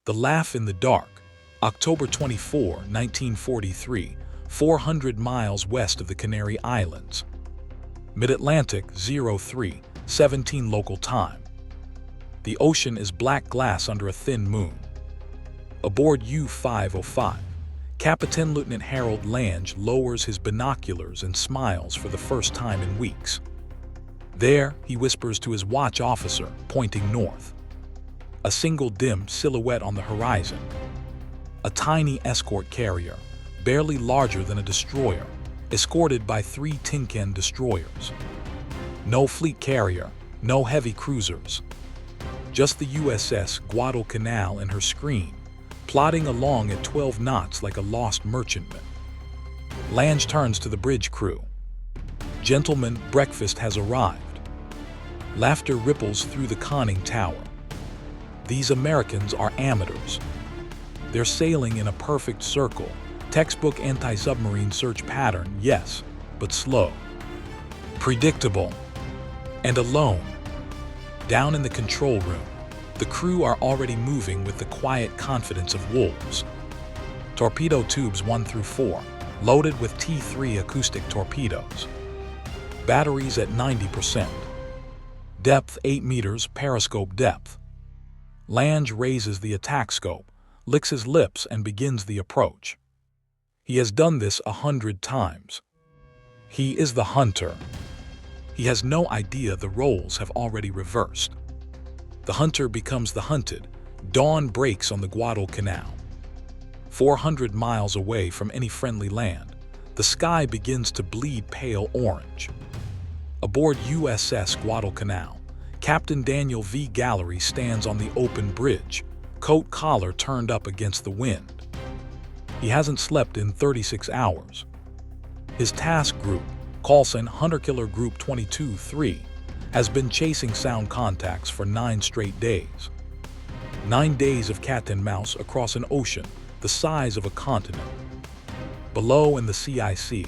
The Laugh in the Dark, October 24, 1943, 400 miles west of the Canary Islands. Mid-Atlantic 03:17 local time. The ocean is black glass under a thin moon. Aboard U-505, Captain Lieutenant Harold Lange lowers his binoculars and smiles for the first time in weeks. There, he whispers to his watch officer, pointing north. A single dim silhouette on the horizon. A tiny escort carrier, barely larger than a destroyer, escorted by 3 tin can destroyers. No fleet carrier, no heavy cruisers. Just the USS Guadalcanal and her screen, plodding along at 12 knots like a lost merchantman. Lange turns to the bridge crew. "Gentlemen, breakfast has arrived." Laughter ripples through the conning tower. These Americans are amateurs. They're sailing in a perfect circle, textbook anti-submarine search pattern, yes, but slow. Predictable. And alone. Down in the control room, the crew are already moving with the quiet confidence of wolves. Torpedo tubes 1 through 4, loaded with T3 acoustic torpedoes. Batteries at 90%. Depth 8 meters, periscope depth. Lange raises the attack scope, licks his lips, and begins the approach. He has done this 100 times. He is the hunter. He has no idea the roles have already reversed. The hunter becomes the hunted. Dawn breaks on the Guadalcanal. 400 miles away from any friendly land, the sky begins to bleed pale orange. Aboard USS Guadalcanal, Captain Daniel V. Gallery stands on the open bridge, coat collar turned up against the wind. He hasn't slept in 36 hours. His task group, Callsign Hunter-Killer Group 22-3, has been chasing sound contacts for 9 straight days. 9 days of cat and mouse across an ocean the size of a continent. Below in the CIC,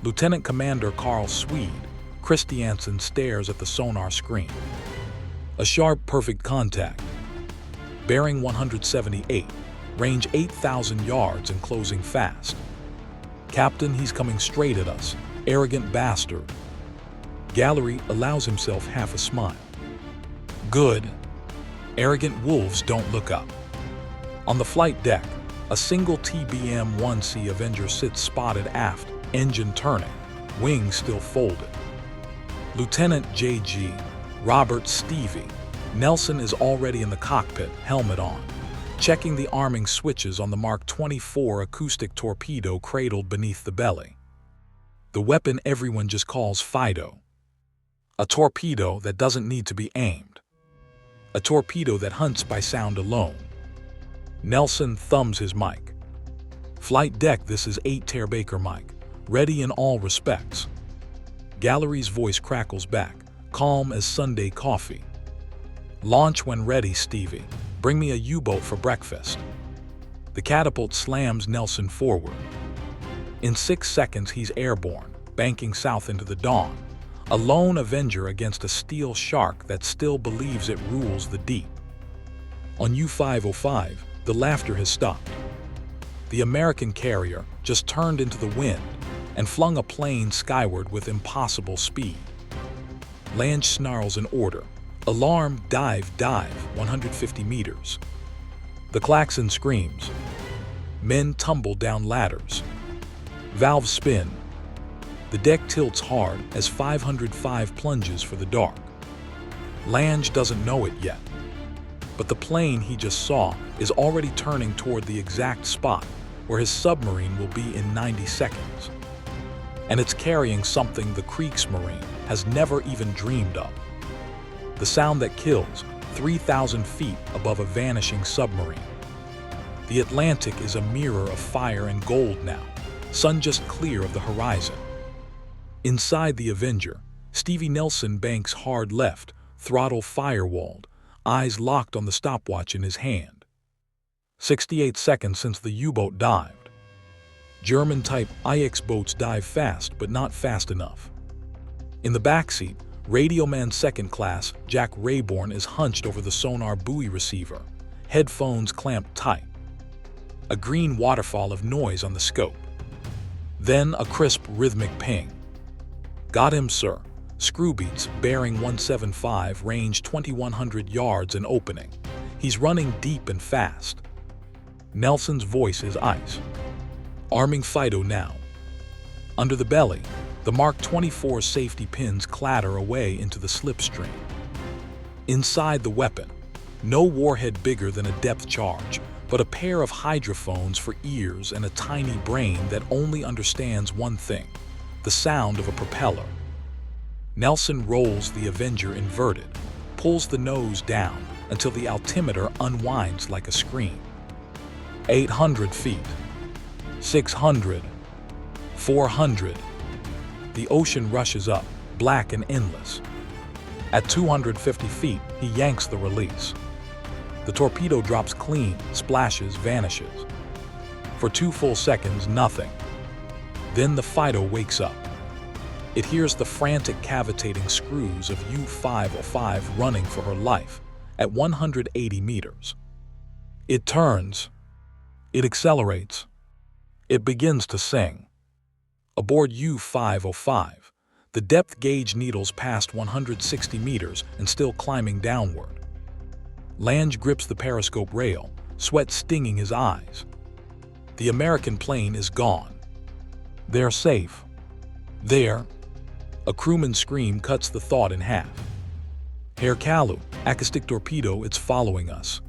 Lieutenant Commander Carl Swede Christiansen stares at the sonar screen. A sharp, perfect contact. Bearing 178, range 8,000 yards and closing fast. "Captain, he's coming straight at us. Arrogant bastard." Gallery allows himself half a smile. "Good. Arrogant wolves don't look up." On the flight deck, a single TBM-1C Avenger sits spotted aft, engine turning, wings still folded. Lieutenant J.G. Robert Stevie Nelson is already in the cockpit, helmet on, checking the arming switches on the Mark 24 acoustic torpedo cradled beneath the belly. The weapon everyone just calls Fido. A torpedo that doesn't need to be aimed. A torpedo that hunts by sound alone. Nelson thumbs his mic. "Flight deck, this is 8 Baker mic, ready in all respects." Gallery's voice crackles back, calm as Sunday coffee. "Launch when ready, Stevie. Bring me a U-boat for breakfast." The catapult slams Nelson forward. In 6 seconds he's airborne, banking south into the dawn. A lone Avenger against a steel shark that still believes it rules the deep. On U-505, the laughter has stopped. The American carrier just turned into the wind and flung a plane skyward with impossible speed. Lange snarls an order. "Alarm, dive, 150 meters." The klaxon screams. Men tumble down ladders. Valves spin. The deck tilts hard as 505 plunges for the dark. Lange doesn't know it yet, but the plane he just saw is already turning toward the exact spot where his submarine will be in 90 seconds. And it's carrying something the Kriegsmarine has never even dreamed of. The sound that kills, 3,000 feet above a vanishing submarine. The Atlantic is a mirror of fire and gold now, sun just clear of the horizon. Inside the Avenger, Stevie Nelson banks hard left, throttle firewalled, eyes locked on the stopwatch in his hand. 68 seconds since the U-boat dived. German-type IX boats dive fast, but not fast enough. In the backseat, Radioman Second Class Jack Rayborn is hunched over the sonar buoy receiver, headphones clamped tight. A green waterfall of noise on the scope. Then a crisp, rhythmic ping. Got him, sir. Screwbeats, bearing 175, range 2,100 yards and opening. He's running deep and fast. Nelson's voice is ice. Arming Fido now. Under the belly, the Mark 24 safety pins clatter away into the slipstream. Inside the weapon, no warhead bigger than a depth charge, but a pair of hydrophones for ears and a tiny brain that only understands one thing: the sound of a propeller. Nelson rolls the Avenger inverted, pulls the nose down until the altimeter unwinds like a screen. 800 feet. 600. 400. The ocean rushes up, black and endless. At 250 feet, he yanks the release. The torpedo drops clean, splashes, vanishes. For 2 full seconds, nothing. Then the Fido wakes up. It hears the frantic cavitating screws of U-505 running for her life at 180 meters. It turns. It accelerates. It begins to sing. Aboard U-505, the depth gauge needles past 160 meters and still climbing downward. Lange grips the periscope rail, sweat stinging his eyes. The American plane is gone. They're safe. There. A crewman's scream cuts the thought in half. Herr Kalu, acoustic torpedo, it's following us.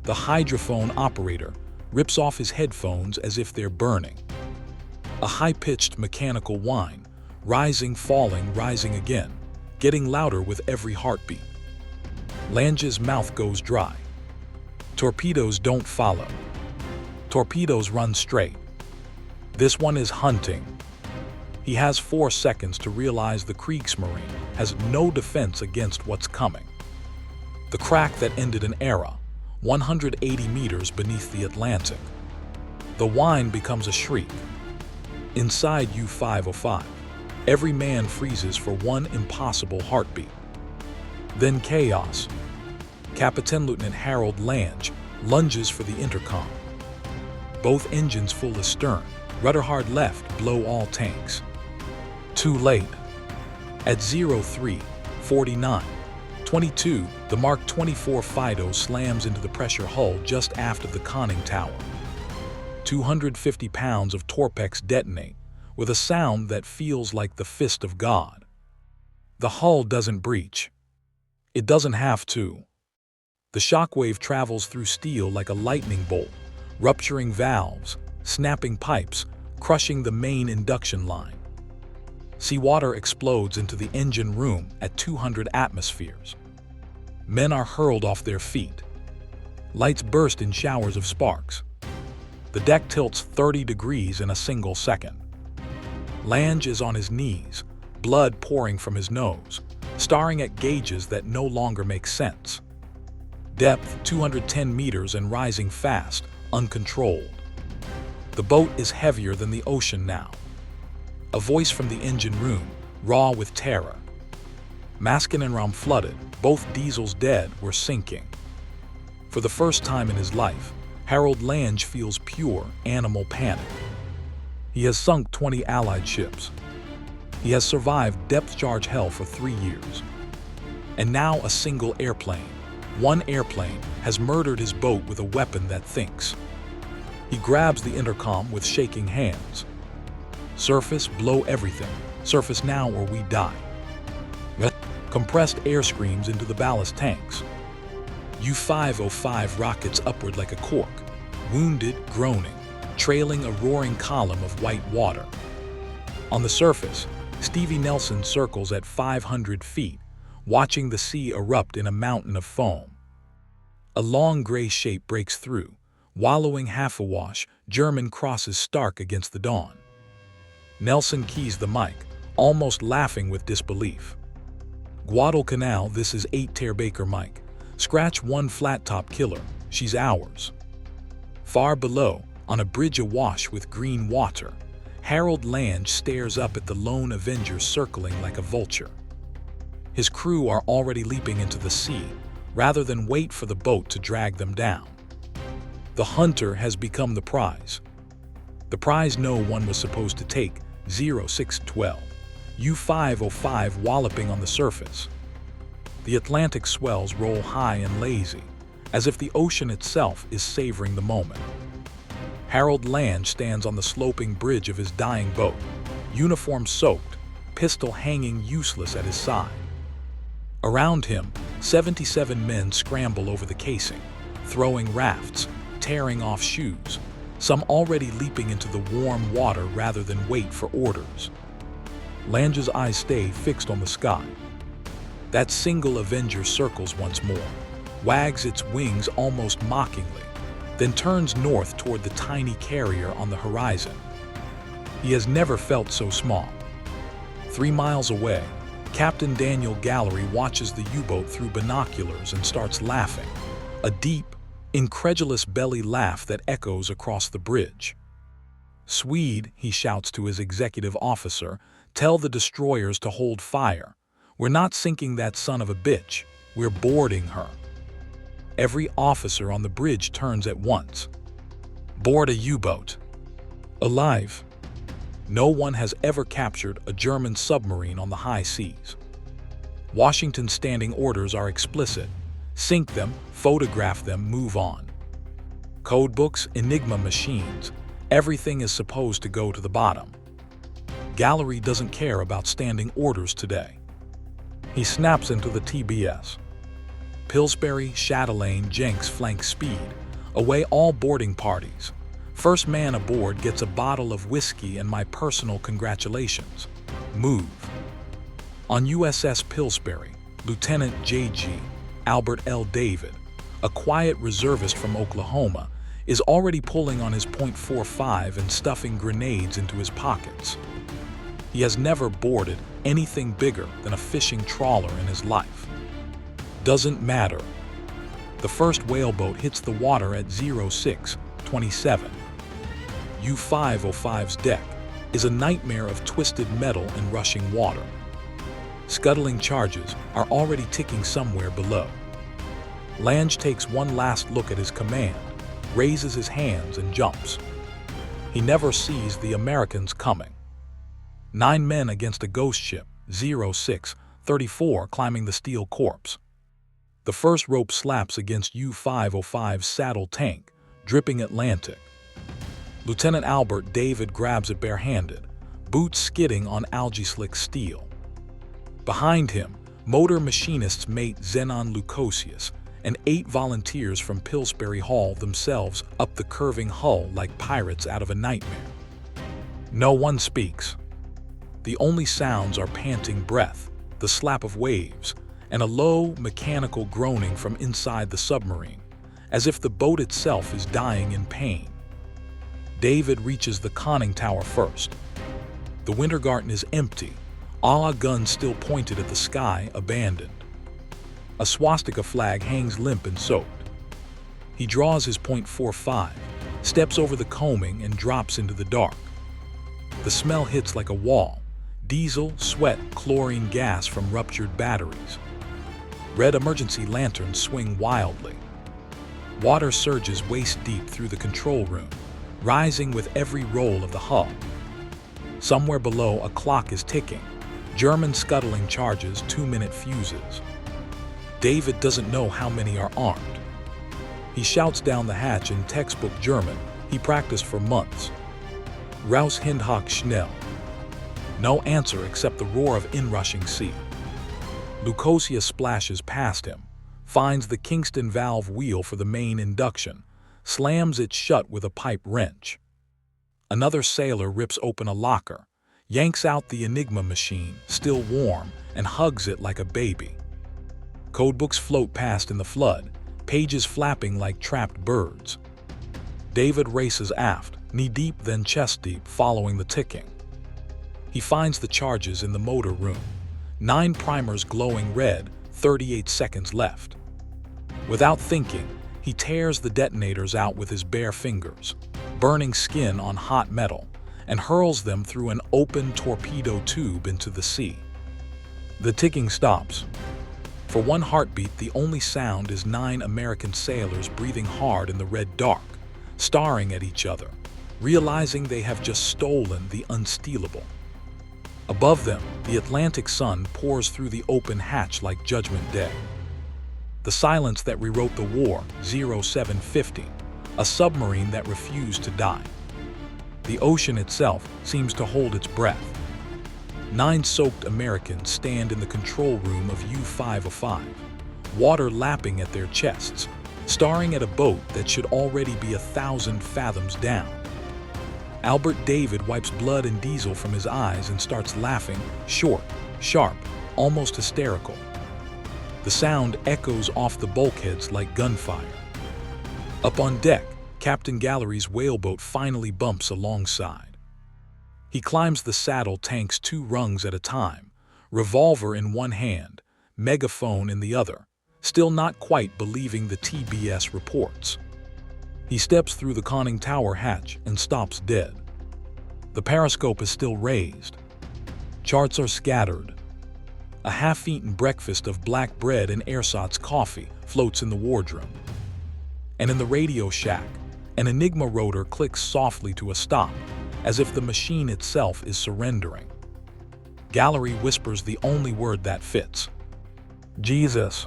The hydrophone operator rips off his headphones as if they're burning. A high-pitched mechanical whine, rising, falling, rising again, getting louder with every heartbeat. Lange's mouth goes dry. Torpedoes don't follow. Torpedoes run straight. This one is hunting. He has 4 seconds to realize the Kriegsmarine has no defense against what's coming. The crack that ended an era, 180 meters beneath the Atlantic. The whine becomes a shriek. Inside U-505, every man freezes for one impossible heartbeat. Then chaos. Captain Lieutenant Harold Lange lunges for the intercom. Both engines full astern, rudder hard left, blow all tanks. Too late. At 03:49:22, the Mark 24 Fido slams into the pressure hull just aft of the conning tower. 250 pounds of Torpex detonate with a sound that feels like the fist of God. The hull doesn't breach. It doesn't have to. The shockwave travels through steel like a lightning bolt, rupturing valves, snapping pipes, crushing the main induction line. Seawater explodes into the engine room at 200 atmospheres. Men are hurled off their feet. Lights burst in showers of sparks. The deck tilts 30 degrees in a single second. Lange is on his knees, blood pouring from his nose, staring at gauges that no longer make sense. Depth 210 meters and rising fast, uncontrolled. The boat is heavier than the ocean now. A voice from the engine room, raw with terror. Maskin and Ram flooded, both diesels dead, were sinking. For the first time in his life, Harold Lange feels pure animal panic. He has sunk 20 Allied ships. He has survived depth charge hell for 3 years. And now a single airplane, one airplane, has murdered his boat with a weapon that thinks. He grabs the intercom with shaking hands. Surface, blow everything. Surface now or we die. Compressed air screams into the ballast tanks. U-505 rockets upward like a cork, wounded, groaning, trailing a roaring column of white water. On the surface, Stevie Nelson circles at 500 feet, watching the sea erupt in a mountain of foam. A long gray shape breaks through, wallowing half awash. German crosses stark against the dawn. Nelson keys the mic, almost laughing with disbelief. Guadalcanal, this is 8 Baker Mike. Scratch 1 flat-top killer, she's ours. Far below, on a bridge awash with green water, Harold Lange stares up at the lone Avenger circling like a vulture. His crew are already leaping into the sea, rather than wait for the boat to drag them down. The Hunter has become the prize. The prize no one was supposed to take, 0612, U-505 walloping on the surface. The Atlantic swells roll high and lazy, as if the ocean itself is savoring the moment. Harold Lange stands on the sloping bridge of his dying boat, uniform soaked, pistol hanging useless at his side. Around him, 77 men scramble over the casing, throwing rafts, tearing off shoes, some already leaping into the warm water rather than wait for orders. Lange's eyes stay fixed on the sky. That single Avenger circles once more, wags its wings almost mockingly, then turns north toward the tiny carrier on the horizon. He has never felt so small. 3 miles away, Captain Daniel Gallery watches the U-boat through binoculars and starts laughing, a deep, incredulous belly laugh that echoes across the bridge. "Swede," he shouts to his executive officer, "tell the destroyers to hold fire. We're not sinking that son of a bitch, we're boarding her." Every officer on the bridge turns at once. Board a U-boat. Alive. No one has ever captured a German submarine on the high seas. Washington's standing orders are explicit. Sink them, photograph them, move on. Codebooks, Enigma machines, everything is supposed to go to the bottom. Gallery doesn't care about standing orders today. He snaps into the TBS. Pillsbury, Chatelaine, Jenks flank speed, away all boarding parties. First man aboard gets a bottle of whiskey and my personal congratulations. Move. On USS Pillsbury, Lieutenant J.G. Albert L. David, a quiet reservist from Oklahoma, is already pulling on his .45 and stuffing grenades into his pockets. He has never boarded anything bigger than a fishing trawler in his life. Doesn't matter. The first whaleboat hits the water at 0627. U-505's deck is a nightmare of twisted metal and rushing water. Scuttling charges are already ticking somewhere below. Lange takes one last look at his command, raises his hands and jumps. He never sees the Americans coming. 9 men against a ghost ship, 0634 climbing the steel corpse. The first rope slaps against U-505's saddle tank, dripping Atlantic. Lieutenant Albert David grabs it barehanded, boots skidding on algae-slick steel. Behind him, motor machinists mate Zenon Lukosius and 8 volunteers from Pillsbury haul themselves up the curving hull like pirates out of a nightmare. No one speaks. The only sounds are panting breath, the slap of waves, and a low, mechanical groaning from inside the submarine, as if the boat itself is dying in pain. David reaches the conning tower first. The Wintergarten is empty, all guns still pointed at the sky, abandoned. A swastika flag hangs limp and soaked. He draws his .45, steps over the combing and drops into the dark. The smell hits like a wall, diesel, sweat, chlorine gas from ruptured batteries. Red emergency lanterns swing wildly. Water surges waist-deep through the control room, rising with every roll of the hull. Somewhere below, a clock is ticking. German scuttling charges 2-minute fuses. David doesn't know how many are armed. He shouts down the hatch in textbook German he practiced for months. Raus Hindhach schnell. No answer except the roar of inrushing sea. Lukosius splashes past him, finds the Kingston valve wheel for the main induction, slams it shut with a pipe wrench. Another sailor rips open a locker, yanks out the Enigma machine, still warm, and hugs it like a baby. Codebooks float past in the flood, pages flapping like trapped birds. David races aft, knee-deep then chest-deep, following the ticking. He finds the charges in the motor room. 9 primers glowing red, 38 seconds left. Without thinking, he tears the detonators out with his bare fingers, burning skin on hot metal, and hurls them through an open torpedo tube into the sea. The ticking stops. For one heartbeat, the only sound is 9 American sailors breathing hard in the red dark, staring at each other, realizing they have just stolen the unstealable. Above them, the Atlantic sun pours through the open hatch like Judgment Day. The silence that rewrote the war, 0750, a submarine that refused to die. The ocean itself seems to hold its breath. 9 soaked Americans stand in the control room of U-505, water lapping at their chests, staring at a boat that should already be 1,000 fathoms down. Albert David wipes blood and diesel from his eyes and starts laughing, short, sharp, almost hysterical. The sound echoes off the bulkheads like gunfire. Up on deck, Captain Gallery's whaleboat finally bumps alongside. He climbs the saddle tanks 2 rungs at a time, revolver in one hand, megaphone in the other, still not quite believing the TBS reports. He steps through the conning tower hatch and stops dead. The periscope is still raised. Charts are scattered. A half-eaten breakfast of black bread and ersatz coffee floats in the wardroom. And in the radio shack, an Enigma rotor clicks softly to a stop, as if the machine itself is surrendering. Gallery whispers the only word that fits: Jesus.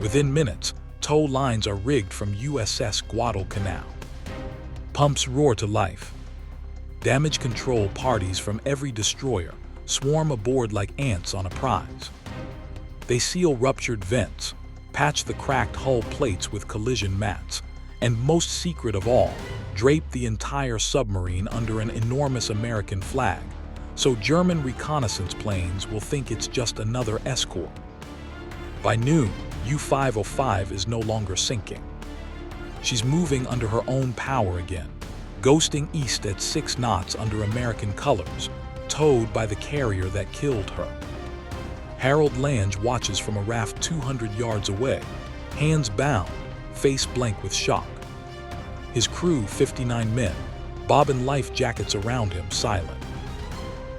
Within minutes, tow lines are rigged from USS Guadalcanal. Pumps roar to life. Damage control parties from every destroyer swarm aboard like ants on a prize. They seal ruptured vents, patch the cracked hull plates with collision mats, and most secret of all, drape the entire submarine under an enormous American flag, so German reconnaissance planes will think it's just another escort. By noon, U-505 is no longer sinking. She's moving under her own power again, ghosting east at 6 knots under American colors, towed by the carrier that killed her. Harold Lange watches from a raft 200 yards away, hands bound, face blank with shock. His crew, 59 men, bobbing life jackets around him, silent.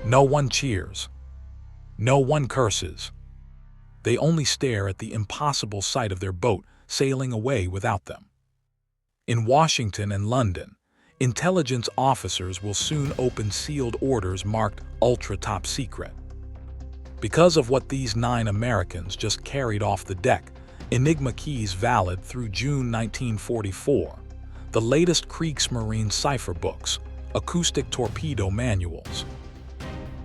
No one cheers. No one curses. They only stare at the impossible sight of their boat sailing away without them. In Washington and London, intelligence officers will soon open sealed orders marked ultra top secret. Because of what these 9 Americans just carried off the deck, Enigma keys valid through June 1944, the latest Kriegsmarine cipher books, acoustic torpedo manuals.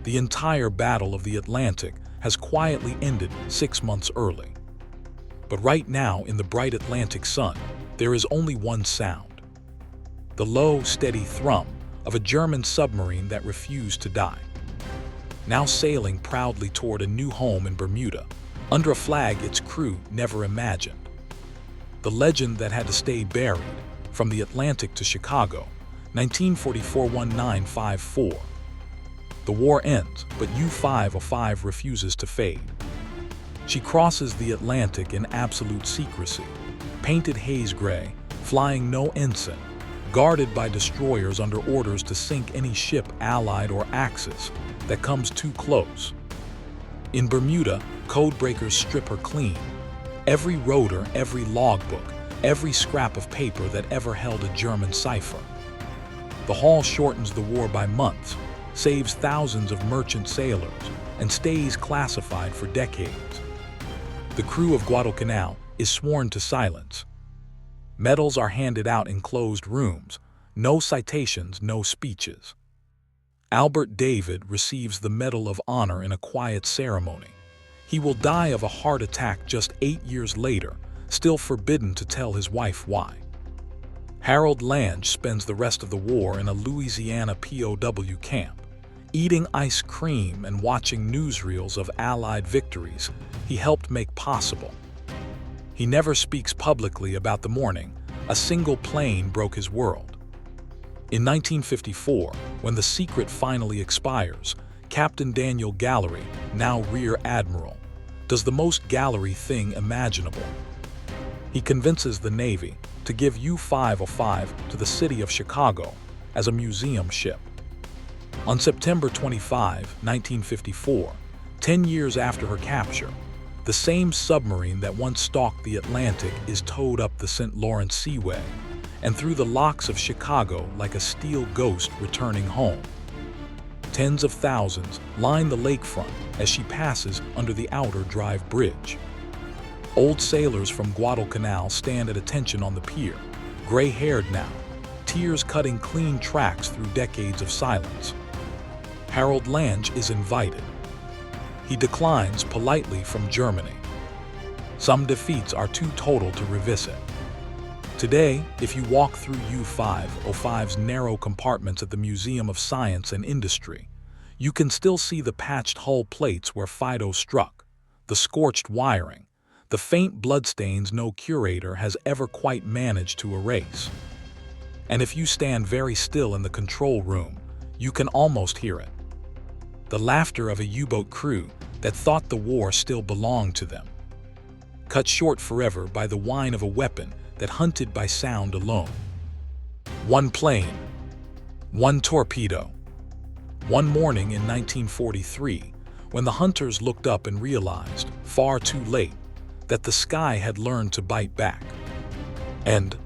The entire Battle of the Atlantic has quietly ended 6 months early. But right now, in the bright Atlantic sun, there is only one sound: the low, steady thrum of a German submarine that refused to die. Now sailing proudly toward a new home in Bermuda, under a flag its crew never imagined. The legend that had to stay buried, from the Atlantic to Chicago, 1944-1954. The war ends, but U-505 refuses to fade. She crosses the Atlantic in absolute secrecy, painted haze gray, flying no ensign, guarded by destroyers under orders to sink any ship, Allied or Axis, that comes too close. In Bermuda, codebreakers strip her clean. Every rotor, every logbook, every scrap of paper that ever held a German cipher. The haul shortens the war by months, saves thousands of merchant sailors, and stays classified for decades. The crew of Guadalcanal is sworn to silence. Medals are handed out in closed rooms, no citations, no speeches. Albert David receives the Medal of Honor in a quiet ceremony. He will die of a heart attack just 8 years later, still forbidden to tell his wife why. Harold Lange spends the rest of the war in a Louisiana POW camp, eating ice cream and watching newsreels of Allied victories he helped make possible. He never speaks publicly about the morning a single plane broke his world. In 1954, when the secret finally expires, Captain Daniel Gallery, now Rear Admiral, does the most Gallery thing imaginable. He convinces the Navy to give U-505 to the city of Chicago as a museum ship. On September 25, 1954, 10 years after her capture, The same submarine that once stalked the Atlantic is towed up the St. Lawrence Seaway and through the locks of Chicago like a steel ghost returning home. Tens of thousands line the lakefront as she passes under the Outer Drive Bridge. Old sailors from Guadalcanal stand at attention on the pier, gray-haired now, tears cutting clean tracks through decades of silence. Harold Lange is invited. He declines politely from Germany. Some defeats are too total to revisit. Today, if you walk through U-505's narrow compartments at the Museum of Science and Industry, you can still see the patched hull plates where Fido struck, the scorched wiring, the faint bloodstains no curator has ever quite managed to erase. And if you stand very still in the control room, you can almost hear it. The laughter of a U-boat crew that thought the war still belonged to them. Cut short forever by the whine of a weapon that hunted by sound alone. One plane, one torpedo. One morning in 1943, when the hunters looked up and realized, far too late, that the sky had learned to bite back. And